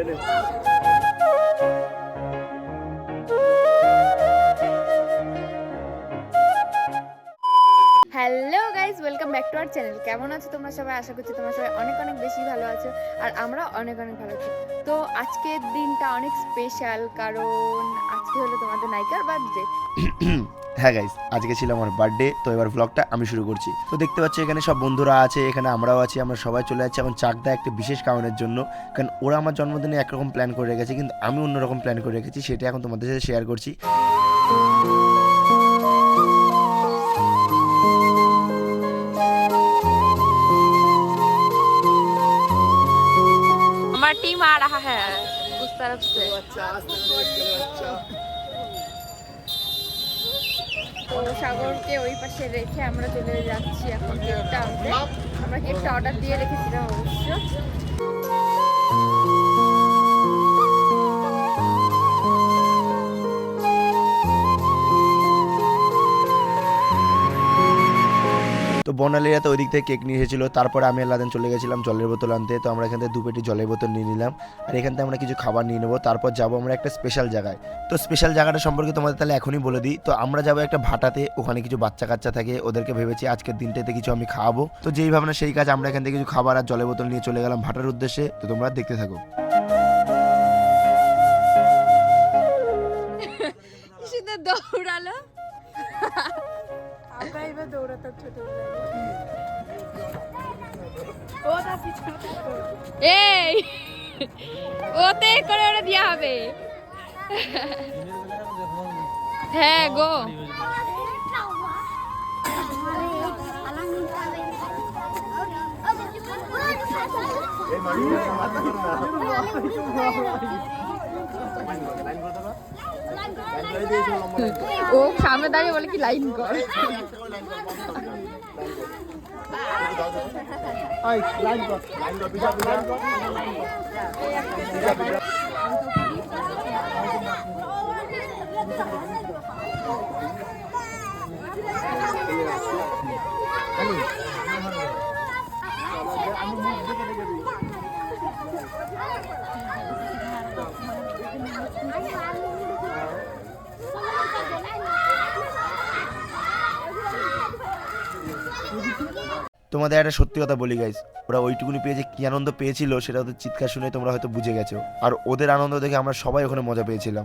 Hello guys, welcome back to our channel. কেমন আছো তোমরা সবাই? আশা করছি তোমরা সবাই অনেক অনেক বেশি ভালো আছো, আর আমরা অনেক অনেক ভালো আছি। তো আজকের দিনটা অনেক স্পেশাল, কারণ আজকে হলো তোমাদের নায়িকার বার্থডে। হ্যাঁ গাইস, আজকে ছিল আমার বার্থডে। তো এবার ব্লগটা আমি শুরু করছি। তো দেখতে পাচ্ছি এখানে সব বন্ধুরা আছে, এখানে আমরাও আছি। আমরা সবাই চলে যাচ্ছি এখন চাকদা একটা বিশেষ কারণের জন্য। কারণ ওরা আমার জন্মদিনে একরকম প্ল্যান করে রেখেছে, কিন্তু আমি অন্যরকম প্ল্যান করে রেখেছি, সেটা এখন তোমাদের সাথে শেয়ার করছি। हमारा टीम आ रहा है उस तरफ से। তো সাগরকে ওই পাশে রেখে আমরা চলে যাচ্ছি এখন কেকটা আনতে। আমরা কেকটা অর্ডার দিয়ে রেখেছিলাম অবশ্য। তো বর্ণালীরা তো ওই দিক থেকে কেক নিয়ে এসেছিলো। তারপরে আমি আলাদা চলে গেছিলাম জলের বোতল আনতে। তো আমরা এখান থেকে 2 পেটি জলের বোতল নিয়ে নিলাম, আর এখান থেকে আমরা কিছু খাবার নিয়ে নেবো। তারপর যাবো আমরা একটা স্পেশাল জায়গায়। তো স্পেশাল জায়গাটা সম্পর্কে তোমাদের তাহলে এখনই বলে দিই। তো আমরা যাবো একটা ভাটাতে, ওখানে কিছু বাচ্চা কাচ্চা থাকে, ওদেরকে ভেবেছি আজকের দিনটাতে কিছু আমি খাওয়াবো। তো যেই ভাবনা সেই কাজ, আমরা এখান থেকে কিছু খাবার আর জলের বোতল নিয়ে চলে গেলাম ভাটার উদ্দেশ্যে। তো তোমরা দেখতে থাকো। দৌড়ালো এই ওতে করে ওটা দেওয়া হবে। হ্যাঁ গো, ও সামনে দাঁড়িয়ে বলে কি লাইন কর। তোমাদের একটা সত্যি কথা বলি গাইস, ওরা ওইটুকুনি পেয়েছে, কি আনন্দ পেয়েছিল সেটা ওদের চিৎকার শুনে তোমরা হয়তো বুঝে গেছো। আর ওদের আনন্দ দেখে আমরা সবাই ওখানে মজা পেয়েছিলাম।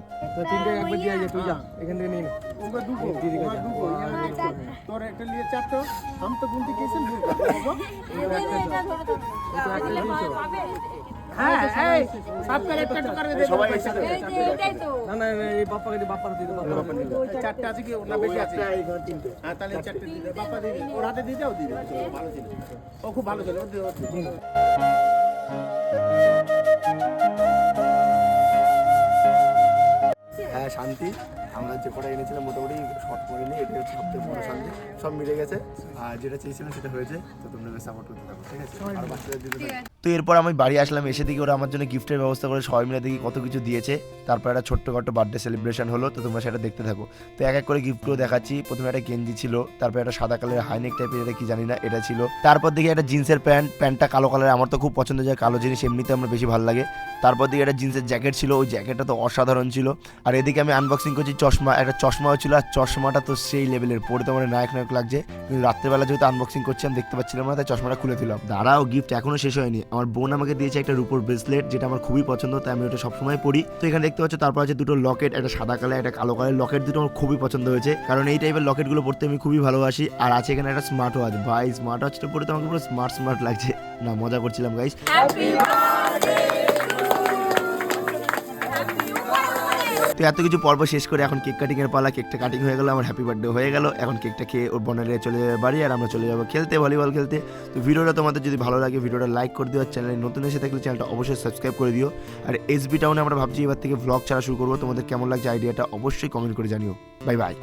খুব ভালো ছিল। হ্যাঁ শান্তি, আমরা যে কটা এনেছিলাম মোটামুটি শর্ট করিনি, এটা হচ্ছে সবথেকে বড় শান্তি। সব মিলে গেছে, আর যেটা চেয়েছিলাম সেটা হয়েছে। তো তোমরা সাপোর্ট করতে থাকো, ঠিক আছে? আর বাচ্চাদের দিতে থাকো। তো এরপর আমি বাড়ি আসলাম, এসে দেখি ওরা আমার জন্য গিফটের ব্যবস্থা করে সবাই মিলে দেখি কত কিছু দিয়েছে। তারপর একটা ছোট্টখাটো বার্থডে সেলিব্রেশন হলো। তো তোমরা সেটা দেখতে থাকো। তো এক এক করে গিফটগুলো দেখাচ্ছি। প্রথমে একটা গেঞ্জি ছিল, তারপর একটা সাদা কালারের হাইনেক টাইপের, এটা কি জানি না, এটা ছিল। তারপর দেখি একটা জিন্সের প্যান্টটা কালো কালারের, আমার তো খুব পছন্দ যায় কালো জিনিস, এমনিতে আমার বেশি ভালো লাগে। তারপর দিকে একটা জিন্সের জ্যাকেট ছিল, ওই জ্যাকেটটা তো অসাধারণ ছিল। আর এদিকে আমি আনবক্সিং করছি চশমা, একটা চশমাও ছিল, আর চশমাটা তো সেই লেভেলের, পরে তো আমার নায়ক নায়ক লাগছে। কিন্তু রাত্রেবেলা যেহেতু আনবক্সিং করছি আমি দেখতে পাচ্ছিলাম না, তাই চশমাটা খুলে দিলাম। দাঁড়াও, গিফট এখনো শেষ হয়নি। আমার বোন আমাকে দিয়েছে একটা রূপোর ব্রেসলেট, যেটা আমার খুবই পছন্দ, তাই আমি ওটা সবসময় পরি। তো এখানে দেখতে পাচ্ছ তারপর আছে দুটো লকেট, একটা সাদা কালার একটা কালো কালার। লকেট দুটো আমার খুবই পছন্দ হয়েছে, কারণ এই টাইপের লকেটগুলো পড়তে আমি খুবই ভালোবাসি। আর আছে এখানে একটা স্মার্ট ওয়াচ। ভাই স্মার্ট ওয়াচটা পরে তো আমাকে পুরো স্মার্ট লাগছে। না, মজা করছিলাম গাইস। তো এত কিছু পর্ব শেষ করে এখন কেক কাটিং এর পালা। কেকটা কাটিং হয়ে গেল, আমার হ্যাপি বার্থডে হয়ে গেল। এখন কেকটা খেয়ে ওর বর্ণালীরা চলে যাবে বাড়ি, আর আমরা চলে যাবো খেলতে, ভলিবল খেলতে। তো ভিডিওটা তোমাদের যদি ভালো লাগে ভিডিওটা লাইক করে দিও, আর চ্যানেলে নতুন এসে থাকলে চ্যানেলটা অবশ্যই সাবস্ক্রাইব করে দিও। আর এসবি টাউনে আমরা ভাবছি এবার থেকে ভ্লগ ছাড়া শুরু করবো। তোমাদের কেমন লাগছে আইডিয়াটা অবশ্যই কমেন্ট করে জানিও। Bye bye.